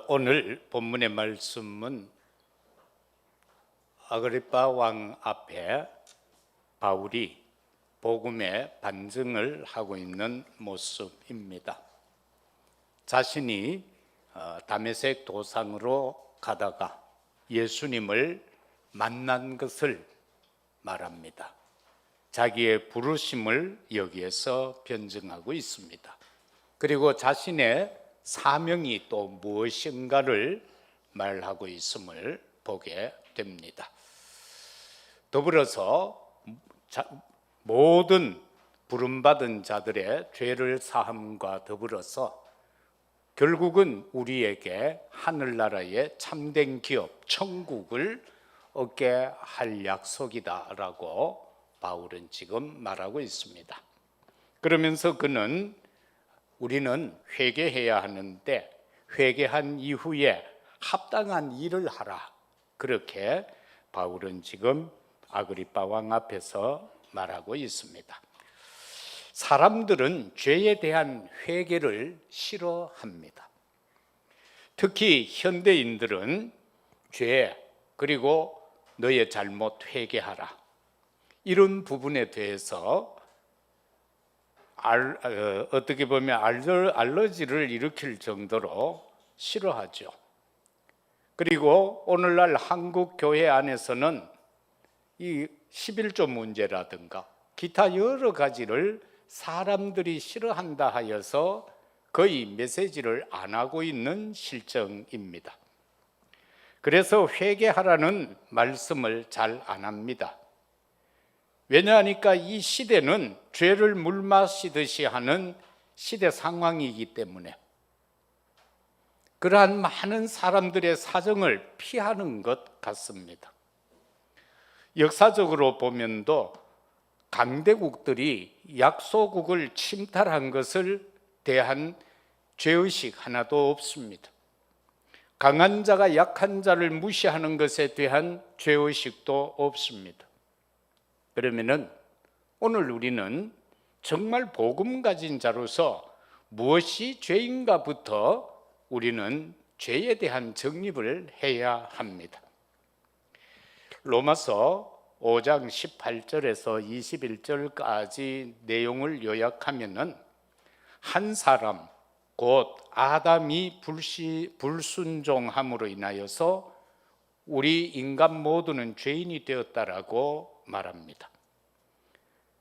오늘 본문의 말씀은 아그리빠 왕 앞에 바울이 복음의 반증을 하고 있는 모습입니다. 자신이 다메섹 도상으로 가다가 예수님을 만난 것을 말합니다. 자기의 부르심을 여기에서 변증하고 있습니다. 그리고 자신의 사명이 또 무엇인가를 말하고 있음을 보게 됩니다. 더불어서 모든 부름받은 자들의 죄를 사함과 더불어서 결국은 우리에게 하늘나라의 참된 기업, 천국을 얻게 할 약속이다라고 바울은 지금 말하고 있습니다. 그러면서 그는 우리는 회개해야 하는데 회개한 이후에 합당한 일을 하라, 그렇게 바울은 지금 아그리빠 왕 앞에서 말하고 있습니다. 사람들은 죄에 대한 회개를 싫어합니다. 특히 현대인들은 죄, 그리고 너의 잘못 회개하라, 이런 부분에 대해서 어떻게 보면 알러지를 일으킬 정도로 싫어하죠. 그리고 오늘날 한국 교회 안에서는 이 11조 문제라든가 기타 여러 가지를 사람들이 싫어한다 하여서 거의 메시지를 안 하고 있는 실정입니다. 그래서 회개하라는 말씀을 잘 안 합니다. 왜냐하니까 이 시대는 죄를 물 마시듯이 하는 시대 상황이기 때문에 그러한 많은 사람들의 사정을 피하는 것 같습니다. 역사적으로 보면도 강대국들이 약소국을 침탈한 것을 대한 죄의식 하나도 없습니다. 강한 자가 약한 자를 무시하는 것에 대한 죄의식도 없습니다. 그러면은 오늘 우리는 정말 복음 가진 자로서 무엇이 죄인가부터 우리는 죄에 대한 정립을 해야 합니다. 로마서 5장 18절에서 21절까지 내용을 요약하면은 한 사람 곧 아담이 불순종함으로 인하여서 우리 인간 모두는 죄인이 되었다라고 말합니다.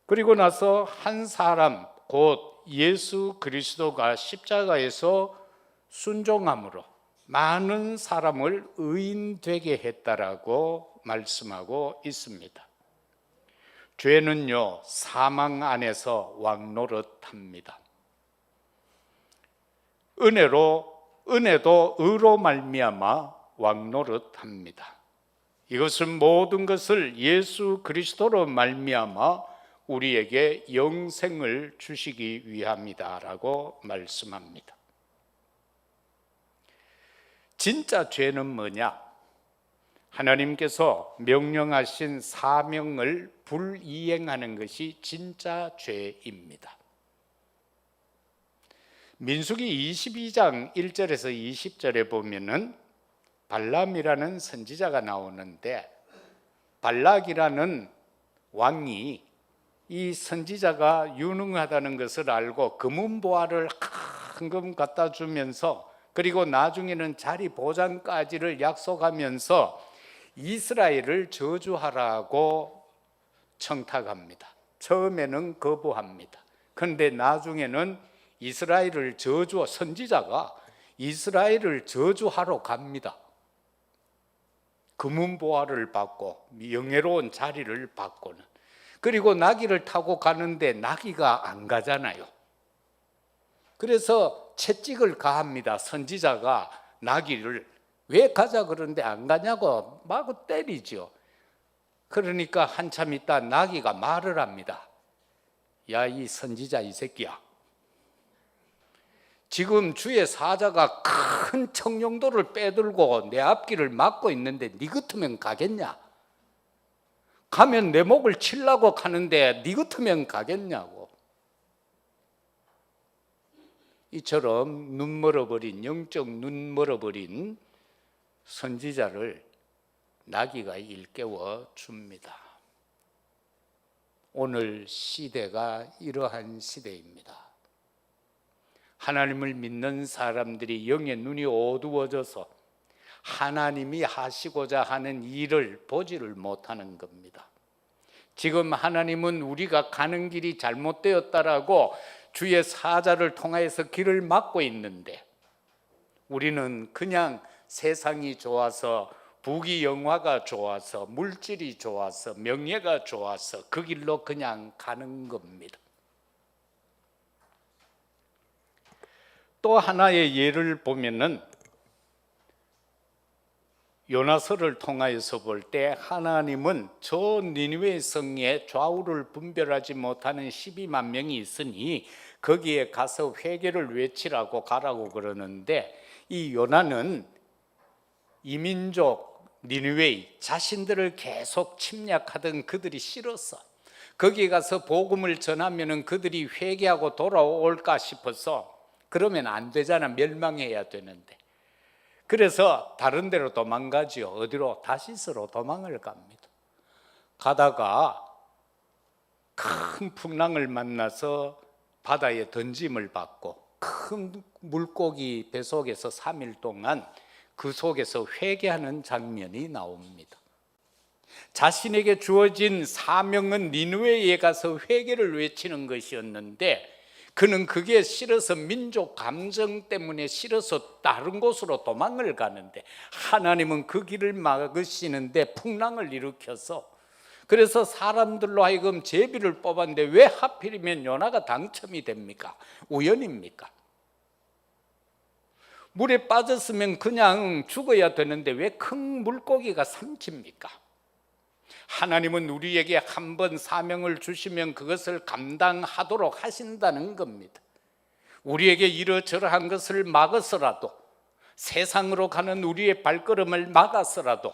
그리고 나서 한 사람 곧 예수 그리스도가 십자가에서 순종함으로 많은 사람을 의인 되게 했다라고 말씀하고 있습니다. 죄는요, 사망 안에서 왕노릇합니다. 은혜도 의로 말미암아 왕노릇합니다. 이것은 모든 것을 예수 그리스도로 말미암아 우리에게 영생을 주시기 위함이다라고 말씀합니다. 진짜 죄는 뭐냐? 하나님께서 명령하신 사명을 불이행하는 것이 진짜 죄입니다. 민수기 22장 1절에서 20절에 보면은 발람이라는 선지자가 나오는데, 발락이라는 왕이 이 선지자가 유능하다는 것을 알고 금은보화를 한금 갖다 주면서, 그리고 나중에는 자리 보장까지를 약속하면서 이스라엘을 저주하라고 청탁합니다. 처음에는 거부합니다. 그런데 나중에는 이스라엘을 선지자가 이스라엘을 저주하러 갑니다. 금은보화를 받고 영예로운 자리를 받고는, 그리고 나귀를 타고 가는데 나귀가 안 가잖아요. 그래서 채찍을 가합니다. 선지자가 나귀를 왜 가자 그러는데 안 가냐고 마구 때리죠. 그러니까 한참 있다 나귀가 말을 합니다. 야, 이 선지자 이 새끼야, 지금 주의 사자가 큰 청룡도를 빼들고 내 앞길을 막고 있는데 네 같으면 가겠냐? 가면 내 목을 치려고 하는데 네 같으면 가겠냐고. 이처럼 눈 멀어버린, 영적 눈 멀어버린 선지자를 나귀가 일깨워 줍니다. 오늘 시대가 이러한 시대입니다. 하나님을 믿는 사람들이 영의 눈이 어두워져서 하나님이 하시고자 하는 일을 보지를 못하는 겁니다. 지금 하나님은 우리가 가는 길이 잘못되었다라고 주의 사자를 통하여서 길을 막고 있는데, 우리는 그냥 세상이 좋아서, 부귀영화가 좋아서, 물질이 좋아서, 명예가 좋아서 그 길로 그냥 가는 겁니다. 또 하나의 예를 보면은 요나서를 통하여서 볼 때 하나님은 저 니느웨 성에 좌우를 분별하지 못하는 12만 명이 있으니 거기에 가서 회개를 외치라고 가라고 그러는데, 이 요나는 이민족 니느웨 자신들을 계속 침략하던 그들이 싫어서 거기에 가서 복음을 전하면 그들이 회개하고 돌아올까 싶어서, 그러면 안 되잖아, 멸망해야 되는데. 그래서 다른 데로 도망가지요. 어디로? 다시스로 도망을 갑니다. 가다가 큰 풍랑을 만나서 바다에 던짐을 받고 큰 물고기 배 속에서 3일 동안 그 속에서 회개하는 장면이 나옵니다. 자신에게 주어진 사명은 니느웨에 가서 회개를 외치는 것이었는데, 그는 그게 싫어서, 민족 감정 때문에 싫어서 다른 곳으로 도망을 가는데, 하나님은 그 길을 막으시는데 풍랑을 일으켜서, 그래서 사람들로 하여금 제비를 뽑았는데 왜 하필이면 요나가 당첨이 됩니까? 우연입니까? 물에 빠졌으면 그냥 죽어야 되는데 왜 큰 물고기가 삼킵니까? 하나님은 우리에게 한 번 사명을 주시면 그것을 감당하도록 하신다는 겁니다. 우리에게 이러저러한 것을 막아서라도, 세상으로 가는 우리의 발걸음을 막아서라도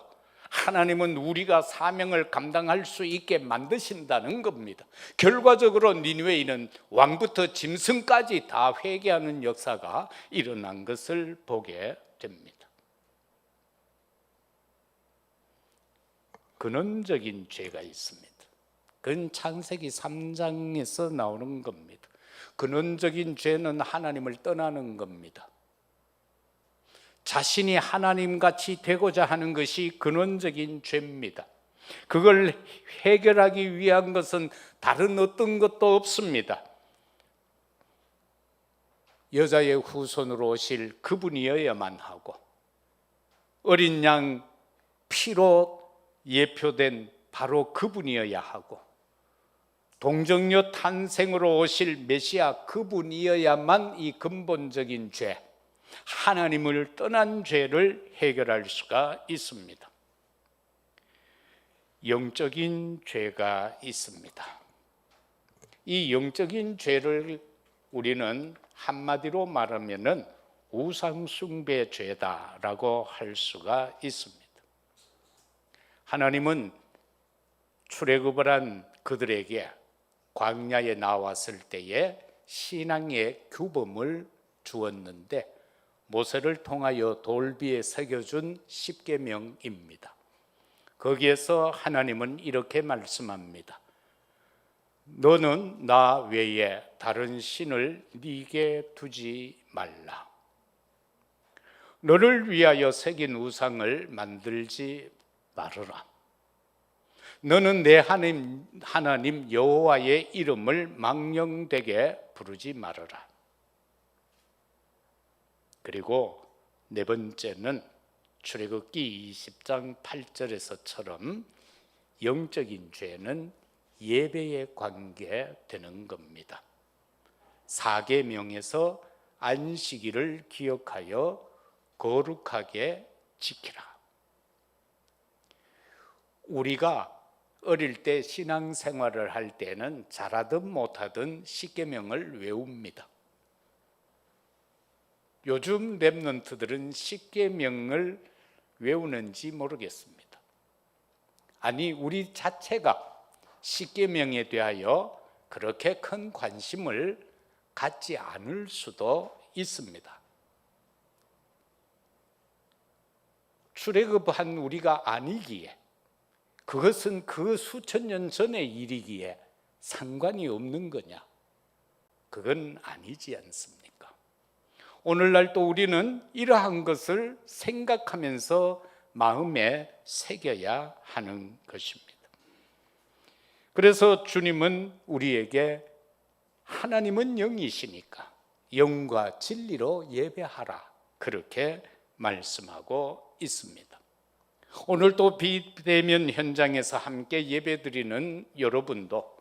하나님은 우리가 사명을 감당할 수 있게 만드신다는 겁니다. 결과적으로 니느웨는 왕부터 짐승까지 다 회개하는 역사가 일어난 것을 보게 됩니다. 근원적인 죄가 있습니다. 그건 창세기 3장에서 나오는 겁니다. 근원적인 죄는 하나님을 떠나는 겁니다. 자신이 하나님같이 되고자 하는 것이 근원적인 죄입니다. 그걸 해결하기 위한 것은 다른 어떤 것도 없습니다. 여자의 후손으로 오실 그분이어야만 하고, 어린 양 피로 예표된 바로 그분이어야 하고, 동정녀 탄생으로 오실 메시아 그분이어야만 이 근본적인 죄, 하나님을 떠난 죄를 해결할 수가 있습니다. 영적인 죄가 있습니다. 이 영적인 죄를 우리는 한마디로 말하면은 우상숭배 죄다라고 할 수가 있습니다. 하나님은 출애굽을 한 그들에게 광야에 나왔을 때에 신앙의 규범을 주었는데, 모세를 통하여 돌비에 새겨준 십계명입니다. 거기에서 하나님은 이렇게 말씀합니다. 너는 나 외에 다른 신을 네게 두지 말라. 너를 위하여 새긴 우상을 만들지 말아라. 너는 내 하나님 여호와의 이름을 망령되게 부르지 말아라. 그리고 네 번째는 출애굽기 20장 8절에서처럼 영적인 죄는 예배에 관계되는 겁니다. 4계명에서 안식일을 기억하여 거룩하게 지키라. 우리가 어릴 때 신앙생활을 할 때는 잘하든 못하든 십계명을 외웁니다. 요즘 랩런트들은 십계명을 외우는지 모르겠습니다. 아니, 우리 자체가 십계명에 대하여 그렇게 큰 관심을 갖지 않을 수도 있습니다. 출애굽한 우리가 아니기에, 그것은 그 수천 년 전의 일이기에 상관이 없는 거냐? 그건 아니지 않습니까? 오늘날 또 우리는 이러한 것을 생각하면서 마음에 새겨야 하는 것입니다. 그래서 주님은 우리에게 하나님은 영이시니까 영과 진리로 예배하라, 그렇게 말씀하고 있습니다. 오늘 또 비대면 현장에서 함께 예배드리는 여러분도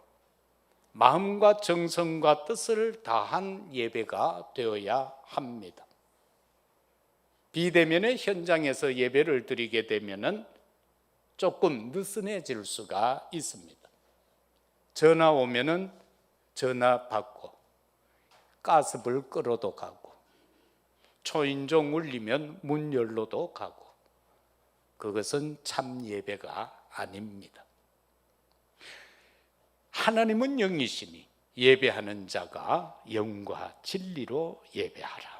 마음과 정성과 뜻을 다한 예배가 되어야 합니다. 비대면의 현장에서 예배를 드리게 되면 조금 느슨해질 수가 있습니다. 전화 오면은 전화 받고, 가스불 끌어도 가고, 초인종 울리면 문 열러도 가고, 그것은 참 예배가 아닙니다. 하나님은 영이시니 예배하는 자가 영과 진리로 예배하라.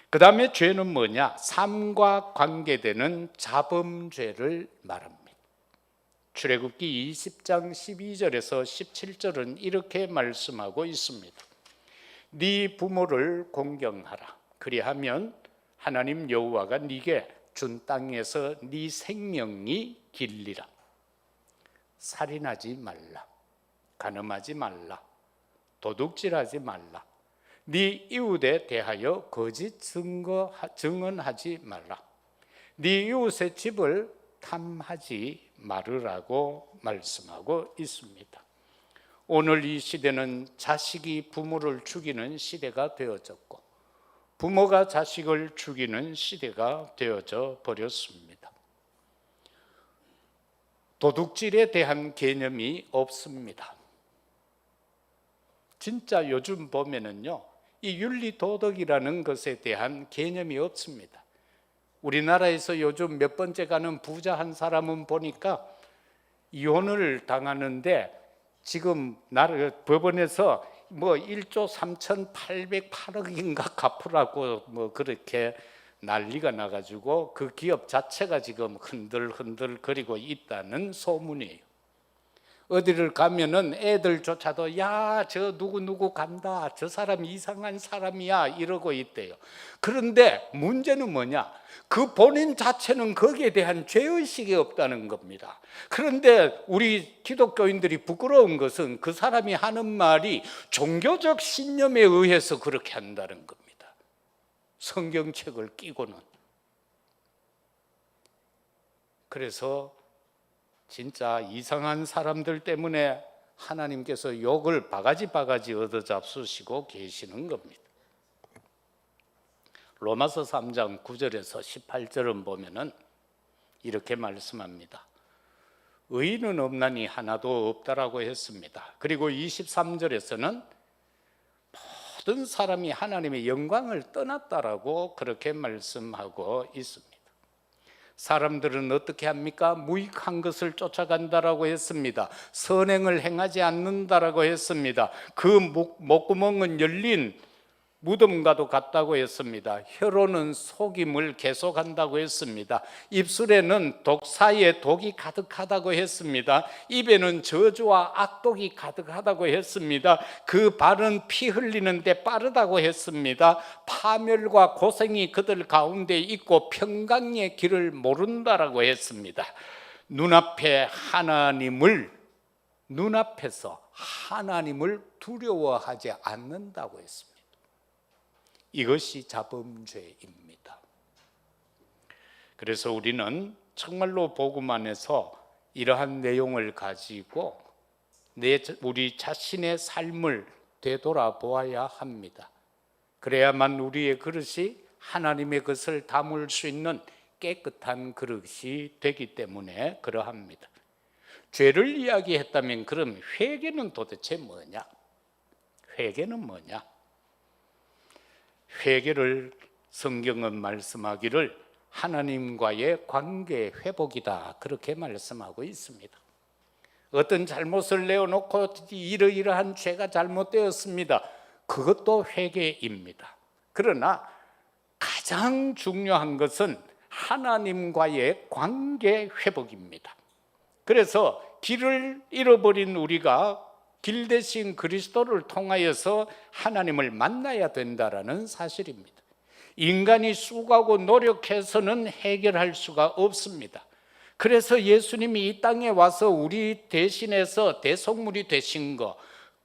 그 다음에 죄는 뭐냐? 삶과 관계되는 자범죄를 말합니다. 출애굽기 20장 12절에서 17절은 이렇게 말씀하고 있습니다. 네 부모를 공경하라. 그리하면 하나님 여호와가 네게 준 땅에서 네 생명이 길리라. 살인하지 말라, 간음하지 말라, 도둑질하지 말라, 네 이웃에 대하여 거짓 증언하지 말라, 네 이웃의 집을 탐하지 말으라고 말씀하고 있습니다. 오늘 이 시대는 자식이 부모를 죽이는 시대가 되어졌고, 부모가 자식을 죽이는 시대가 되어져 버렸습니다. 도둑질에 대한 개념이 없습니다. 진짜 요즘 보면은요, 이 윤리도덕이라는 것에 대한 개념이 없습니다. 우리나라에서 요즘 몇 번째 가는 부자 한 사람은 보니까 이혼을 당하는데 지금 법원에서 뭐 1조 3,808억인가 갚으라고 뭐 그렇게 난리가 나가지고 그 기업 자체가 지금 흔들흔들 거리고 있다는 소문이에요. 어디를 가면은 애들조차도 야, 저 누구 간다, 저 사람 이상한 사람이야, 이러고 있대요. 그런데 문제는 뭐냐? 그 본인 자체는 거기에 대한 죄의식이 없다는 겁니다. 그런데 우리 기독교인들이 부끄러운 것은 그 사람이 하는 말이 종교적 신념에 의해서 그렇게 한다는 겁니다. 성경책을 끼고는. 그래서 진짜 이상한 사람들 때문에 하나님께서 욕을 바가지 얻어잡수시고 계시는 겁니다. 로마서 3장 9절에서 18절은 보면은 이렇게 말씀합니다. 의인은 없나니 하나도 없다라고 했습니다. 그리고 23절에서는 모든 사람이 하나님의 영광을 떠났다라고 그렇게 말씀하고 있습니다. 사람들은 어떻게 합니까? 무익한 것을 쫓아간다라고 했습니다. 선행을 행하지 않는다라고 했습니다. 그 목구멍은 열린 무덤과도 같다고 했습니다. 혀로는 속임을 계속한다고 했습니다. 입술에는 독사의 독이 가득하다고 했습니다. 입에는 저주와 악독이 가득하다고 했습니다. 그 발은 피 흘리는데 빠르다고 했습니다. 파멸과 고생이 그들 가운데 있고 평강의 길을 모른다라고 했습니다. 눈앞에서 하나님을 두려워하지 않는다고 했습니다. 이것이 자범죄입니다. 그래서 우리는 정말로 복음 안에서 이러한 내용을 가지고 우리 자신의 삶을 되돌아보아야 합니다. 그래야만 우리의 그릇이 하나님의 것을 담을 수 있는 깨끗한 그릇이 되기 때문에 그러합니다. 죄를 이야기했다면 그럼 회개는 도대체 뭐냐? 회개는 뭐냐? 회개를 성경은 말씀하기를 하나님과의 관계 회복이다, 그렇게 말씀하고 있습니다. 어떤 잘못을 내어놓고 이러이러한 죄가 잘못되었습니다. 그것도 회개입니다. 그러나 가장 중요한 것은 하나님과의 관계 회복입니다. 그래서 길을 잃어버린 우리가 길 대신 그리스도를 통하여서 하나님을 만나야 된다라는 사실입니다. 인간이 수고하고 노력해서는 해결할 수가 없습니다. 그래서 예수님이 이 땅에 와서 우리 대신해서 대속물이 되신 거,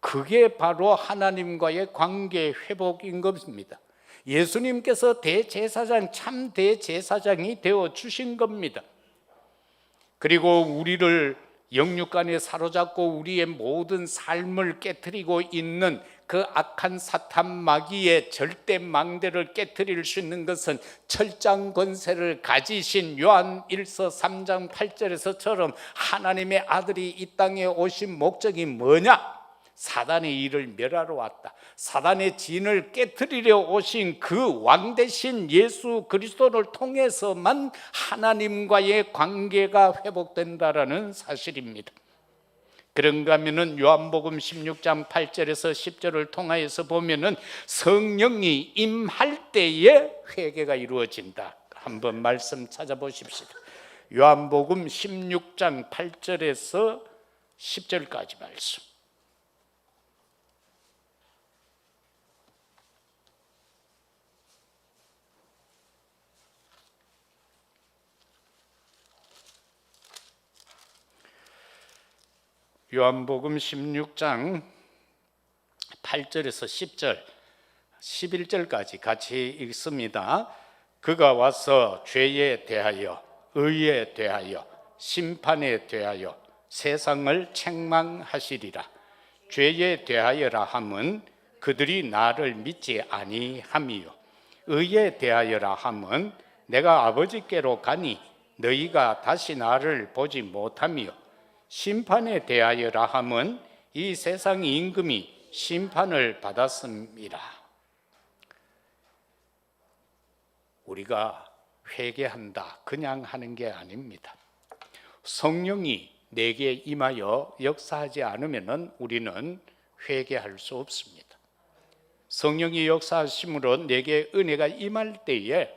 그게 바로 하나님과의 관계 회복인 겁니다. 예수님께서 대제사장, 참 대제사장이 되어 주신 겁니다. 그리고 우리를 영육간에 사로잡고 우리의 모든 삶을 깨트리고 있는 그 악한 사탄 마귀의 절대 망대를 깨트릴 수 있는 것은 철장 권세를 가지신 요한 1서 3장 8절에서처럼 하나님의 아들이 이 땅에 오신 목적이 뭐냐? 사단의 일을 멸하러 왔다. 사단의 진을 깨트리려 오신 그 왕 대신 예수 그리스도를 통해서만 하나님과의 관계가 회복된다라는 사실입니다. 그런가 하면은 요한복음 16장 8절에서 10절을 통하여서 보면은 성령이 임할 때에 회개가 이루어진다. 한번 말씀 찾아보십시오. 요한복음 16장 8절에서 10절까지 말씀. 요한복음 16장 8절에서 10절, 11절까지 같이 읽습니다. 그가 와서 죄에 대하여, 의에 대하여, 심판에 대하여 세상을 책망하시리라. 죄에 대하여라 함은 그들이 나를 믿지 아니함이요, 의에 대하여라 함은 내가 아버지께로 가니 너희가 다시 나를 보지 못함이요, 심판에 대하여라 함은 이 세상 임금이 심판을 받았습니다. 우리가 회개한다 그냥 하는 게 아닙니다. 성령이 내게 임하여 역사하지 않으면 우리는 회개할 수 없습니다. 성령이 역사하심으로 내게 은혜가 임할 때에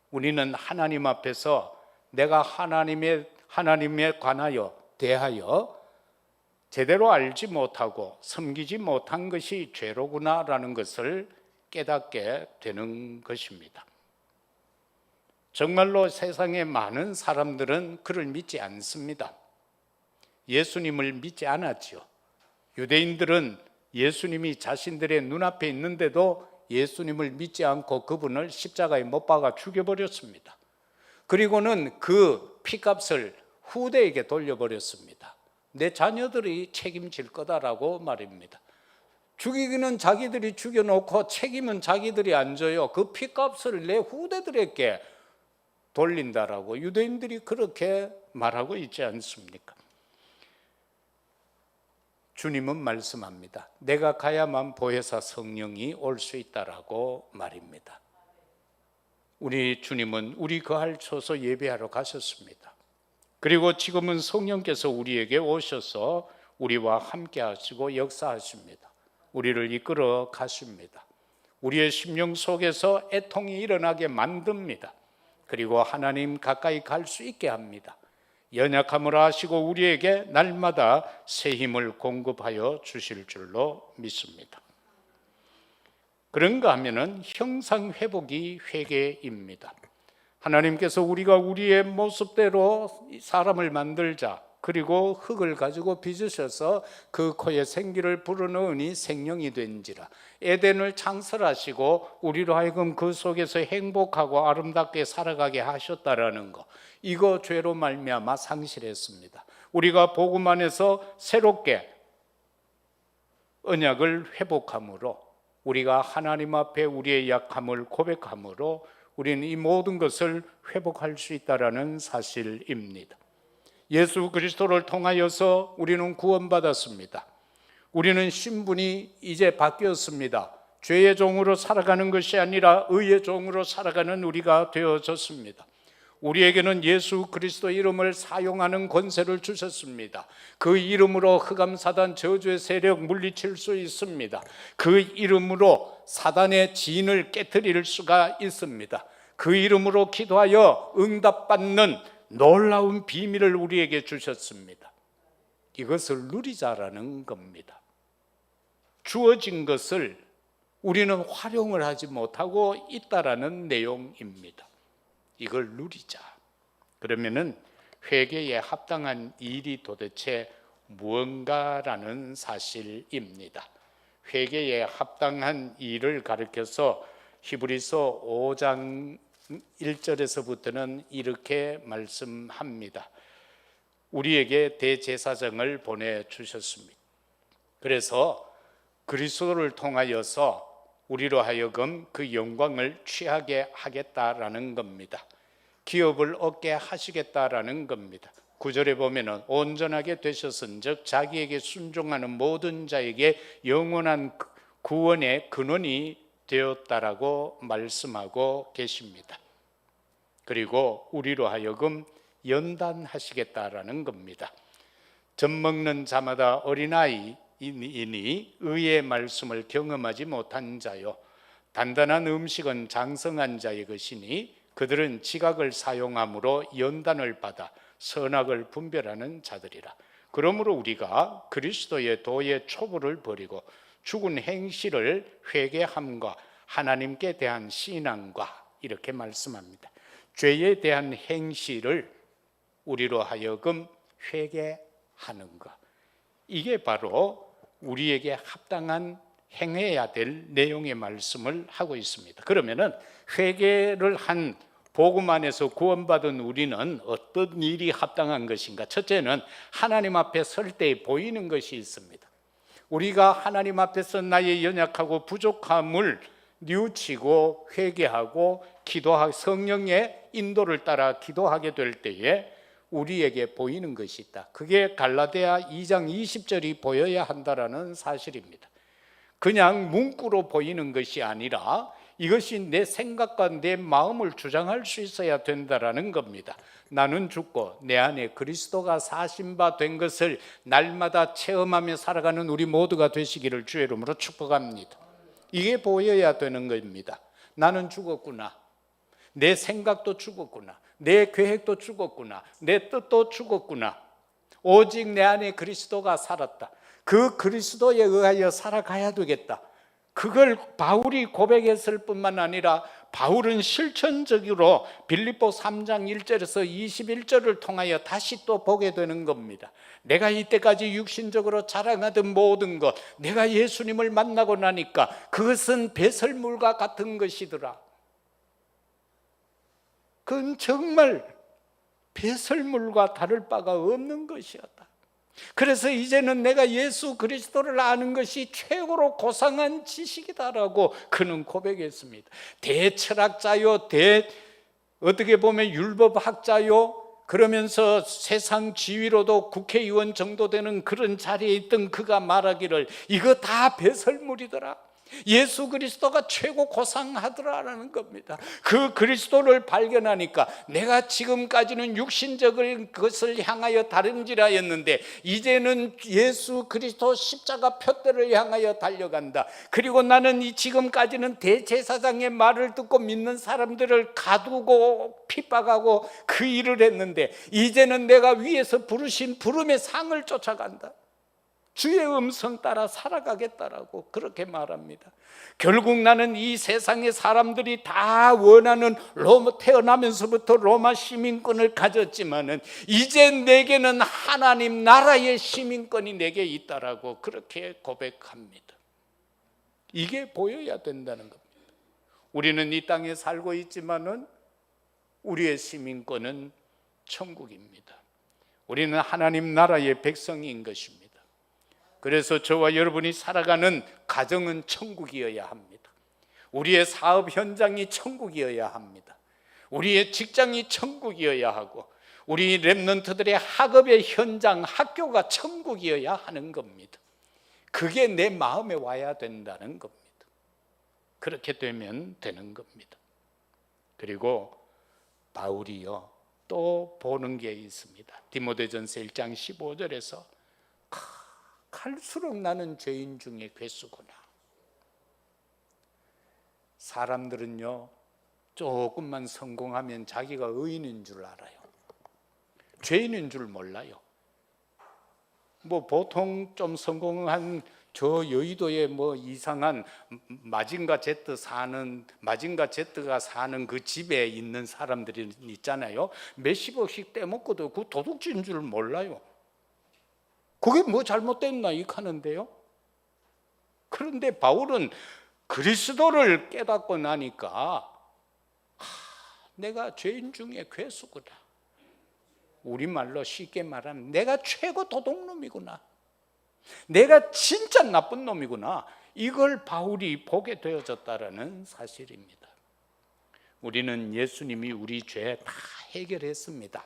우리는 하나님 앞에서 내가 하나님에 관하여 대하여 제대로 알지 못하고 섬기지 못한 것이 죄로구나라는 것을 깨닫게 되는 것입니다. 정말로 세상의 많은 사람들은 그를 믿지 않습니다. 예수님을 믿지 않았죠. 유대인들은 예수님이 자신들의 눈앞에 있는데도 예수님을 믿지 않고 그분을 십자가에 못 박아 죽여버렸습니다. 그리고는 그 피값을 후대에게 돌려버렸습니다. 내 자녀들이 책임질 거다라고 말입니다. 죽이기는 자기들이 죽여놓고 책임은 자기들이 안 져요. 그 피값을 내 후대들에게 돌린다라고 유대인들이 그렇게 말하고 있지 않습니까? 주님은 말씀합니다. 내가 가야만 보혜사 성령이 올 수 있다라고 말입니다. 우리 주님은 우리 거할 초소 예배하러 가셨습니다. 그리고 지금은 성령께서 우리에게 오셔서 우리와 함께 하시고 역사하십니다. 우리를 이끌어 가십니다. 우리의 심령 속에서 애통이 일어나게 만듭니다. 그리고 하나님 가까이 갈 수 있게 합니다. 연약함을 아시고 우리에게 날마다 새 힘을 공급하여 주실 줄로 믿습니다. 그런가 하면은 형상회복이 회개입니다. 하나님께서 우리가 우리의 모습대로 사람을 만들자, 그리고 흙을 가지고 빚으셔서 그 코에 생기를 불어넣으니 생명이 된지라. 에덴을 창설하시고 우리로 하여금 그 속에서 행복하고 아름답게 살아가게 하셨다라는 거, 이거 죄로 말미암아 상실했습니다. 우리가 복음 안에서 새롭게 언약을 회복함으로, 우리가 하나님 앞에 우리의 약함을 고백함으로 우리는 이 모든 것을 회복할 수 있다라는 사실입니다. 예수 그리스도를 통하여서 우리는 구원받았습니다. 우리는 신분이 이제 바뀌었습니다. 죄의 종으로 살아가는 것이 아니라 의의 종으로 살아가는 우리가 되어졌습니다. 우리에게는 예수 그리스도 이름을 사용하는 권세를 주셨습니다. 그 이름으로 흑암 사단 저주의 세력 물리칠 수 있습니다. 그 이름으로 사단의 진을 깨트릴 수가 있습니다. 그 이름으로 기도하여 응답받는 놀라운 비밀을 우리에게 주셨습니다. 이것을 누리자라는 겁니다. 주어진 것을 우리는 활용을 하지 못하고 있다라는 내용입니다. 이걸 누리자. 그러면은 회개에 합당한 일이 도대체 무언가라는 사실입니다. 회개에 합당한 일을 가리켜서 히브리서 5장 1절에서부터는 이렇게 말씀합니다. 우리에게 대제사장을 보내주셨습니다. 그래서 그리스도를 통하여서 우리로 하여금 그 영광을 취하게 하겠다라는 겁니다. 기업을 얻게 하시겠다라는 겁니다. 9절에 보면은 온전하게 되셨은즉 자기에게 순종하는 모든 자에게 영원한 구원의 근원이 되었다라고 말씀하고 계십니다. 그리고 우리로 하여금 연단하시겠다라는 겁니다. 젖 먹는 자마다 어린아이이니 의의 말씀을 경험하지 못한 자요, 단단한 음식은 장성한 자의 것이니 그들은 지각을 사용함으로 연단을 받아 선악을 분별하는 자들이라. 그러므로 우리가 그리스도의 도의 초부를 버리고 죽은 행실을 회개함과 하나님께 대한 신앙과 이렇게 말씀합니다. 죄에 대한 행실을 우리로 하여금 회개하는 것, 이게 바로 우리에게 합당한 행해야 될 내용의 말씀을 하고 있습니다. 그러면은 회개를 한 복음 안에서 구원받은 우리는 어떤 일이 합당한 것인가? 첫째는 하나님 앞에 설 때 보이는 것이 있습니다. 우리가 하나님 앞에서 나의 연약하고 부족함을 뉘우치고 회개하고 기도하고 성령의 인도를 따라 기도하게 될 때에 우리에게 보이는 것이 있다. 그게 갈라디아 2장 20절이 보여야 한다라는 사실입니다. 그냥 문구로 보이는 것이 아니라 이것이 내 생각과 내 마음을 주장할 수 있어야 된다라는 겁니다. 나는 죽고 내 안에 그리스도가 사신 바 된 것을 날마다 체험하며 살아가는 우리 모두가 되시기를 주의 이름으로 축복합니다. 이게 보여야 되는 겁니다. 나는 죽었구나. 내 생각도 죽었구나. 내 계획도 죽었구나. 내 뜻도 죽었구나. 오직 내 안에 그리스도가 살았다. 그 그리스도에 의하여 살아가야 되겠다. 그걸 바울이 고백했을 뿐만 아니라 바울은 실천적으로 빌립보 3장 1절에서 21절을 통하여 다시 또 보게 되는 겁니다. 내가 이때까지 육신적으로 자랑하던 모든 것, 내가 예수님을 만나고 나니까 그것은 배설물과 같은 것이더라. 그건 정말 배설물과 다를 바가 없는 것이었다. 그래서 이제는 내가 예수 그리스도를 아는 것이 최고로 고상한 지식이다라고 그는 고백했습니다. 대철학자요, 어떻게 보면 율법학자요, 그러면서 세상 지위로도 국회의원 정도 되는 그런 자리에 있던 그가 말하기를 이거 다 배설물이더라. 예수 그리스도가 최고 고상하더라라는 겁니다. 그 그리스도를 발견하니까 내가 지금까지는 육신적인 것을 향하여 다름질하였는데 이제는 예수 그리스도 십자가 표대를 향하여 달려간다. 그리고 나는 지금까지는 대제사장의 말을 듣고 믿는 사람들을 가두고 핍박하고 그 일을 했는데 이제는 내가 위에서 부르신 부름의 상을 쫓아간다. 주의 음성 따라 살아가겠다라고 그렇게 말합니다. 결국 나는 이 세상의 사람들이 다 원하는 태어나면서부터 로마 시민권을 가졌지만은 이제 내게는 하나님 나라의 시민권이 내게 있다라고 그렇게 고백합니다. 이게 보여야 된다는 겁니다. 우리는 이 땅에 살고 있지만은 우리의 시민권은 천국입니다. 우리는 하나님 나라의 백성인 것입니다. 그래서 저와 여러분이 살아가는 가정은 천국이어야 합니다. 우리의 사업 현장이 천국이어야 합니다. 우리의 직장이 천국이어야 하고 우리 렘넌트들의 학업의 현장, 학교가 천국이어야 하는 겁니다. 그게 내 마음에 와야 된다는 겁니다. 그렇게 되면 되는 겁니다. 그리고 바울이요, 또 보는 게 있습니다. 디모데전서 1장 15절에서 갈수록 나는 죄인 중에 괴수구나. 사람들은요, 조금만 성공하면 자기가 의인인 줄 알아요. 죄인인 줄 몰라요. 뭐 보통 좀 성공한 저 여의도에 뭐 이상한 마징가 제트가 사는 그 집에 있는 사람들이 있잖아요. 몇십억씩 떼먹고도 그 도둑질인 줄 몰라요. 그게 뭐 잘못됐나 이카는데요. 그런데 바울은 그리스도를 깨닫고 나니까 내가 죄인 중에 괴수구나. 우리말로 쉽게 말하면 내가 최고 도둑놈이구나. 내가 진짜 나쁜 놈이구나. 이걸 바울이 보게 되어졌다라는 사실입니다. 우리는 예수님이 우리 죄 다 해결했습니다.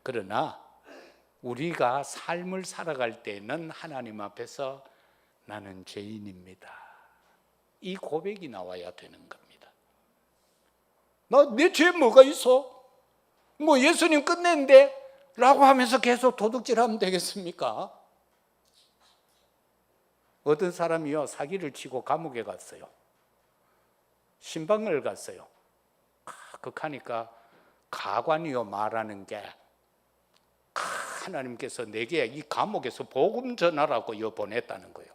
그러나 우리가 삶을 살아갈 때는 하나님 앞에서 나는 죄인입니다. 이 고백이 나와야 되는 겁니다. 내 죄 뭐가 있어? 뭐 예수님 끝냈는데? 라고 하면서 계속 도둑질하면 되겠습니까? 어떤 사람이요, 사기를 치고 감옥에 갔어요. 신방을 갔어요. 극하니까 가관이요 말하는 게 하나님께서 내게 이 감옥에서 복음 전하라고 보냈다는 거예요.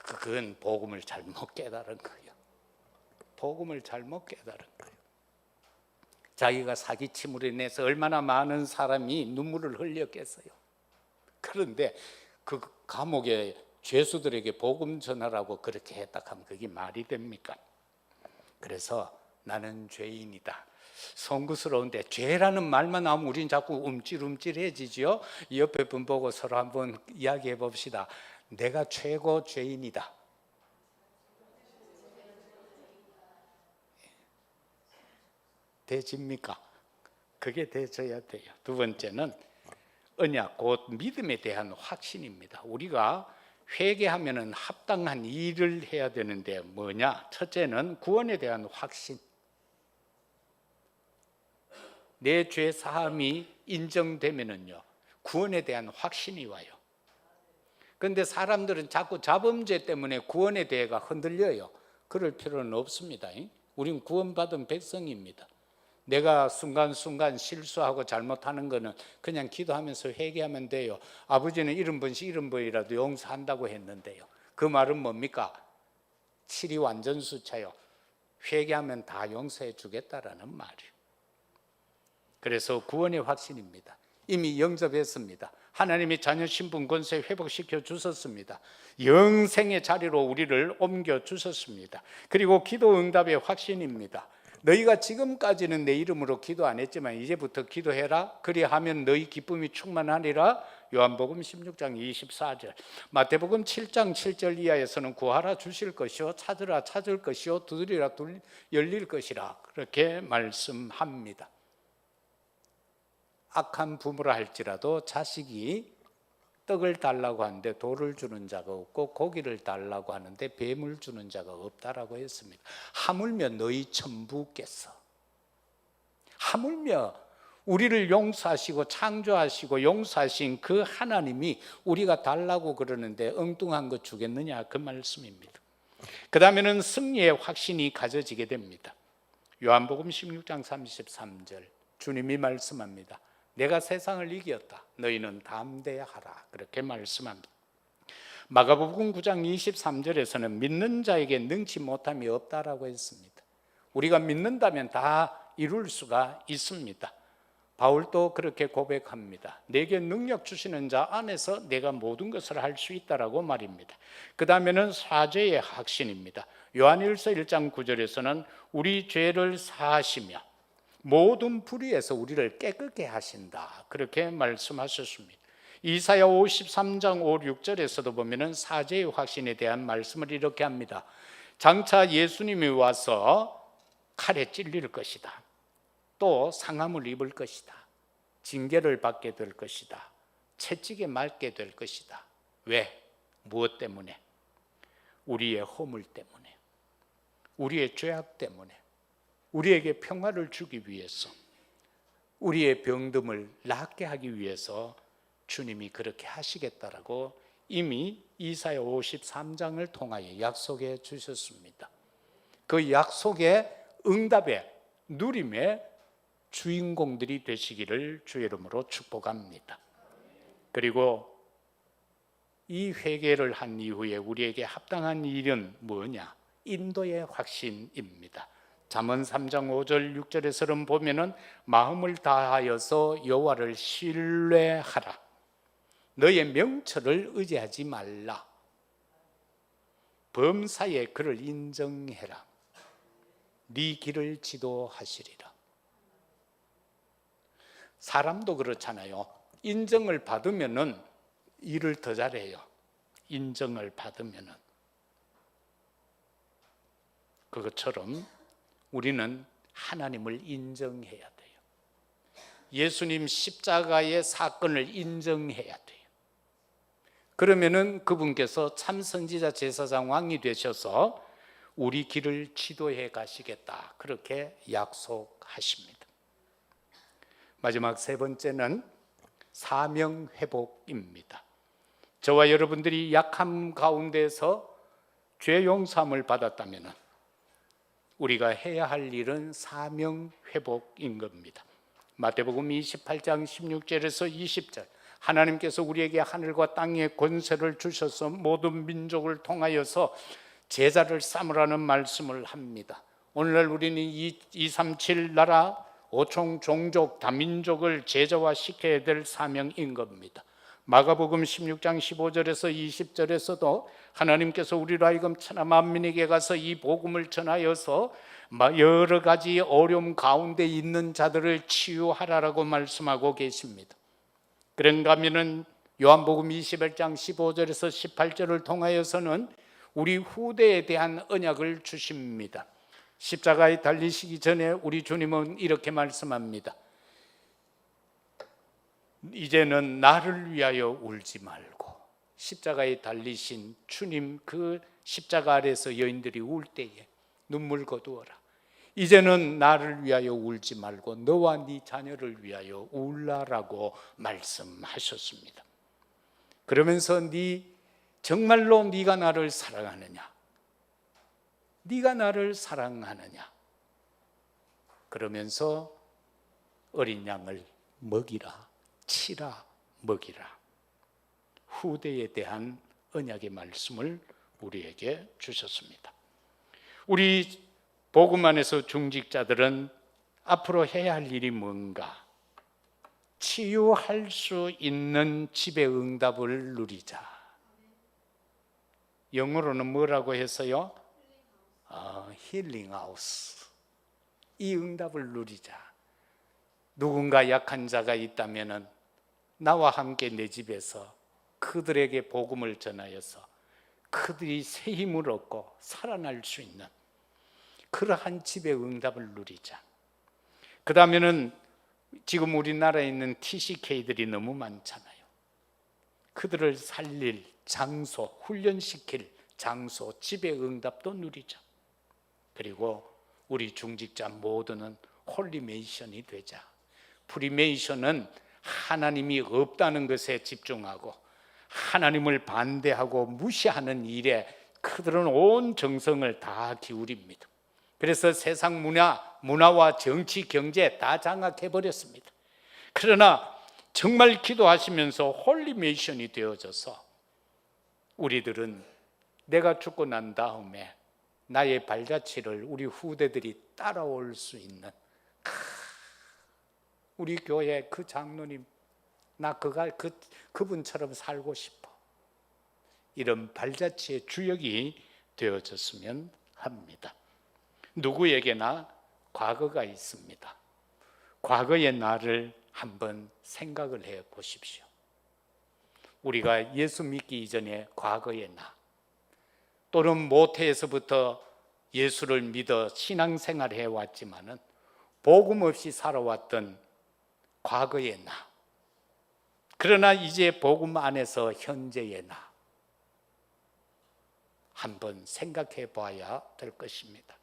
그건 복음을 잘못 깨달은 거예요. 복음을 잘못 깨달은 거예요. 자기가 사기침으로 인해서 얼마나 많은 사람이 눈물을 흘렸겠어요. 그런데 그 감옥에 죄수들에게 복음 전하라고 그렇게 했다 하면 그게 말이 됩니까? 그래서 나는 죄인이다. 송구스러운데 죄라는 말만 나오면 우린 자꾸 움찔움찔해지죠. 옆에 분 보고 서로 한번 이야기해 봅시다. 내가 최고 죄인이다. 되집니까? 그게 되져야 돼요. 두 번째는 언약, 곧 믿음에 대한 확신입니다. 우리가 회개하면은 합당한 일을 해야 되는데 뭐냐? 첫째는 구원에 대한 확신. 내 죄 사함이 인정되면은요, 구원에 대한 확신이 와요. 그런데 사람들은 자꾸 자범죄 때문에 구원의 대해가 흔들려요. 그럴 필요는 없습니다. 우린 구원받은 백성입니다. 내가 순간순간 실수하고 잘못하는 거는 그냥 기도하면서 회개하면 돼요. 아버지는 70번씩 70번이라도 용서한다고 했는데요. 그 말은 뭡니까? 7이 완전 숫자요. 회개하면 다 용서해 주겠다라는 말이에요. 그래서 구원의 확신입니다. 이미 영접했습니다. 하나님이 자녀 신분 권세 회복시켜 주셨습니다. 영생의 자리로 우리를 옮겨 주셨습니다. 그리고 기도 응답의 확신입니다. 너희가 지금까지는 내 이름으로 기도 안 했지만 이제부터 기도해라. 그리하면 너희 기쁨이 충만하리라. 요한복음 16장 24절. 마태복음 7장 7절 이하에서는 구하라 주실 것이요, 찾으라 찾을 것이요, 두드리라 열릴 것이라. 그렇게 말씀합니다. 악한 부모라 할지라도 자식이 떡을 달라고 하는데 돌을 주는 자가 없고 고기를 달라고 하는데 뱀을 주는 자가 없다라고 했습니다. 하물며 너희 천부께서, 하물며 우리를 용서하시고 창조하시고 용서하신 그 하나님이 우리가 달라고 그러는데 엉뚱한 거 주겠느냐, 그 말씀입니다. 그 다음에는 승리의 확신이 가져지게 됩니다. 요한복음 16장 33절 주님이 말씀합니다. 내가 세상을 이겼다. 너희는 담대하라. 그렇게 말씀합니다. 마가복음 9장 23절에서는 믿는 자에게 능치 못함이 없다라고 했습니다. 우리가 믿는다면 다 이룰 수가 있습니다. 바울도 그렇게 고백합니다. 내게 능력 주시는 자 안에서 내가 모든 것을 할 수 있다라고 말입니다. 그 다음에는 사죄의 확신입니다. 요한일서 1장 9절에서는 우리 죄를 사하시며 모든 불의에서 우리를 깨끗게 하신다. 그렇게 말씀하셨습니다. 이사야 53장 5, 6절에서도 보면은 사죄의 확신에 대한 말씀을 이렇게 합니다. 장차 예수님이 와서 칼에 찔릴 것이다. 또 상함을 입을 것이다. 징계를 받게 될 것이다. 채찍에 맞게 될 것이다. 왜? 무엇 때문에? 우리의 허물 때문에, 우리의 죄악 때문에. 우리에게 평화를 주기 위해서, 우리의 병듦을 낫게 하기 위해서 주님이 그렇게 하시겠다라고 이미 이사야 53장을 통하여 약속해 주셨습니다. 그 약속의 응답의 누림의 주인공들이 되시기를 주의 이름으로 축복합니다. 그리고 이 회개를 한 이후에 우리에게 합당한 일은 뭐냐? 인도의 확신입니다. 잠언 3장 5절 6절에서는 보면은 마음을 다하여서 여호와를 신뢰하라. 너의 명철을 의지하지 말라. 범사에 그를 인정해라. 네 길을 지도하시리라. 사람도 그렇잖아요. 인정을 받으면은 일을 더 잘해요. 인정을 받으면은. 그것처럼 우리는 하나님을 인정해야 돼요. 예수님 십자가의 사건을 인정해야 돼요. 그러면은 그분께서 참 선지자 제사장 왕이 되셔서 우리 길을 지도해 가시겠다. 그렇게 약속하십니다. 마지막 세 번째는 사명 회복입니다. 저와 여러분들이 약함 가운데서 죄 용서함을 받았다면 우리가 해야 할 일은 사명 회복인 겁니다. 마태복음 28장 16절에서 20절, 하나님께서 우리에게 하늘과 땅의 권세를 주셔서 모든 민족을 통하여서 제자를 삼으라는 말씀을 합니다. 오늘날 우리는 237 나라 5총 종족 다민족을 제자화시켜야 될 사명인 겁니다. 마가복음 16장 15절에서 20절에서도 하나님께서 우리로 하여금 천하 만민에게 가서 이 복음을 전하여서 여러 가지 어려움 가운데 있는 자들을 치유하라라고 말씀하고 계십니다. 그런가 하면은 요한복음 21장 15절에서 18절을 통하여서는 우리 후대에 대한 언약을 주십니다. 십자가에 달리시기 전에 우리 주님은 이렇게 말씀합니다. 이제는 나를 위하여 울지 말고, 십자가에 달리신 주님 그 십자가 아래서 여인들이 울 때에 눈물 거두어라. 이제는 나를 위하여 울지 말고 너와 네 자녀를 위하여 울라라고 말씀하셨습니다. 그러면서 정말로 네가 나를 사랑하느냐? 네가 나를 사랑하느냐? 그러면서 어린 양을 먹이라, 치라, 먹이라. 후대에 대한 언약의 말씀을 우리에게 주셨습니다. 우리 복음 안에서 중직자들은 앞으로 해야 할 일이 뭔가? 치유할 수 있는 지배 응답을 누리자. 영어로는 뭐라고 했어요? 힐링하우스. 이 응답을 누리자. 누군가 약한 자가 있다면 나와 함께 내 집에서 그들에게 복음을 전하여서 그들이 새 힘을 얻고 살아날 수 있는 그러한 집의 응답을 누리자. 그 다음에는 지금 우리나라에 있는 TCK들이 너무 많잖아요. 그들을 살릴 장소, 훈련시킬 장소, 집의 응답도 누리자. 그리고 우리 중직자 모두는 홀리메이션이 되자. 프리메이션은 하나님이 없다는 것에 집중하고 하나님을 반대하고 무시하는 일에 그들은 온 정성을 다 기울입니다. 그래서 세상 문화와 정치, 경제 다 장악해버렸습니다. 그러나 정말 기도하시면서 홀리메이션이 되어져서 우리들은 내가 죽고 난 다음에 나의 발자취를 우리 후대들이 따라올 수 있는 우리 교회 그 장로님, 나 그분처럼 살고 싶어. 이런 발자취의 주역이 되어졌으면 합니다. 누구에게나 과거가 있습니다. 과거의 나를 한번 생각을 해 보십시오. 우리가 예수 믿기 이전에 과거의 나, 또는 모태에서부터 예수를 믿어 신앙생활을 해왔지만은 복음 없이 살아왔던 과거의 나, 그러나 이제 복음 안에서 현재의 나 한번 생각해 봐야 될 것입니다.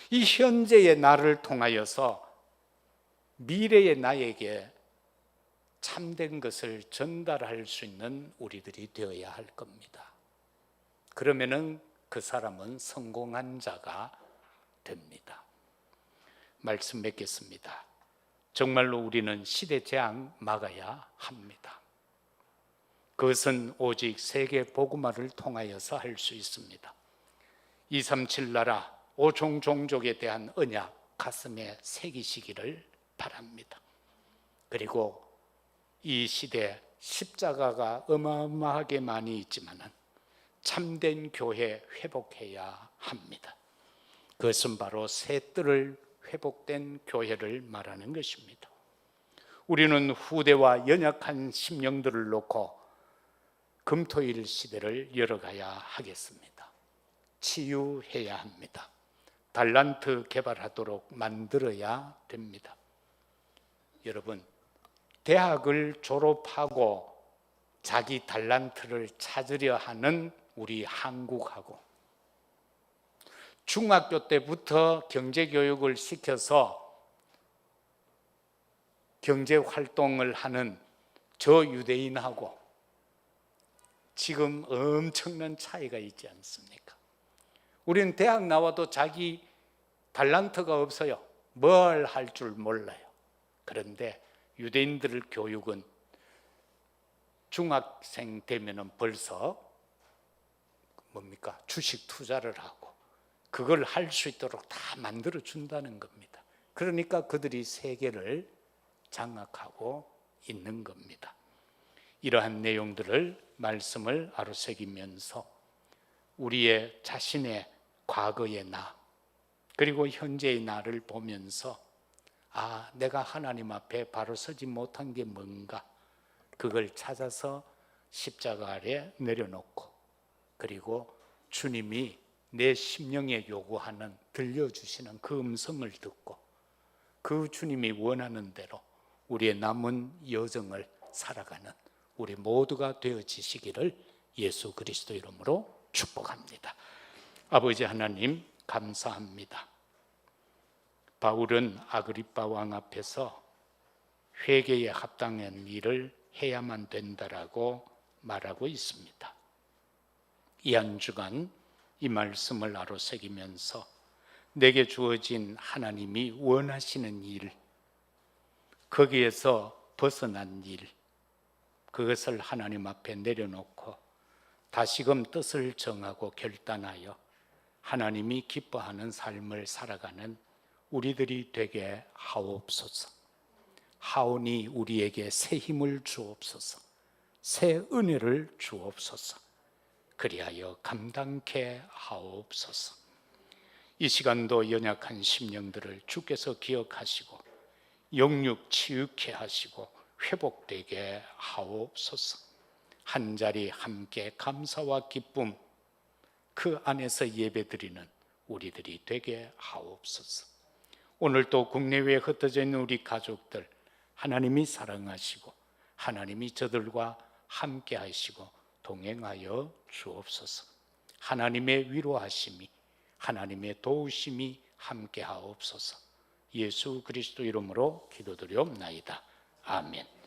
이 현재의 나를 통하여서 미래의 나에게 참된 것을 전달할 수 있는 우리들이 되어야 할 겁니다. 그러면은 그 사람은 성공한 자가 됩니다. 말씀 맺겠습니다. 정말로 우리는 시대 재앙 막아야 합니다. 그것은 오직 세계 복음화를 통하여서 할 수 있습니다. 237 나라 5종 종족에 대한 언약 가슴에 새기시기를 바랍니다. 그리고 이 시대 십자가가 어마어마하게 많이 있지만 참된 교회 회복해야 합니다. 그것은 바로 새 뜰을 회복된 교회를 말하는 것입니다. 우리는 후대와 연약한 심령들을 놓고 금토일 시대를 열어가야 하겠습니다. 치유해야 합니다. 달란트 개발하도록 만들어야 됩니다. 여러분, 대학을 졸업하고 자기 달란트를 찾으려 하는 우리 한국하고 중학교 때부터 경제교육을 시켜서 경제활동을 하는 저 유대인하고 지금 엄청난 차이가 있지 않습니까? 우리는 대학 나와도 자기 달란트가 없어요. 뭘 할 줄 몰라요. 그런데 유대인들 교육은 중학생 되면 벌써 주식 투자를 하고 그걸 할 수 있도록 다 만들어 준다는 겁니다. 그러니까 그들이 세계를 장악하고 있는 겁니다. 이러한 내용들을 말씀을 아로새기면서 우리의 자신의 과거의 나 그리고 현재의 나를 보면서 내가 하나님 앞에 바로 서지 못한 게 뭔가 그걸 찾아서 십자가 아래 내려놓고 그리고 주님이 내 심령에 요구하는 들려주시는 그 음성을 듣고 그 주님이 원하는 대로 우리의 남은 여정을 살아가는 우리 모두가 되어지시기를 예수 그리스도 이름으로 축복합니다. 아버지 하나님 감사합니다. 바울은 아그리빠 왕 앞에서 회개에 합당한 일을 해야만 된다라고 말하고 있습니다. 이 한 주간 이 말씀을 아로새기면서 내게 주어진 하나님이 원하시는 일, 거기에서 벗어난 일, 그것을 하나님 앞에 내려놓고 다시금 뜻을 정하고 결단하여 하나님이 기뻐하는 삶을 살아가는 우리들이 되게 하옵소서. 하오니 우리에게 새 힘을 주옵소서. 새 은혜를 주옵소서. 그리하여 감당케 하옵소서. 이 시간도 연약한 심령들을 주께서 기억하시고 영육 치유케 하시고 회복되게 하옵소서. 한자리 함께 감사와 기쁨 그 안에서 예배드리는 우리들이 되게 하옵소서. 오늘도 국내외에 흩어져 있는 우리 가족들 하나님이 사랑하시고 하나님이 저들과 함께 하시고 동행하여 주옵소서. 하나님의 위로하심이 하나님의 도우심이 함께 하옵소서. 예수 그리스도 이름으로 기도드리옵나이다. 아멘.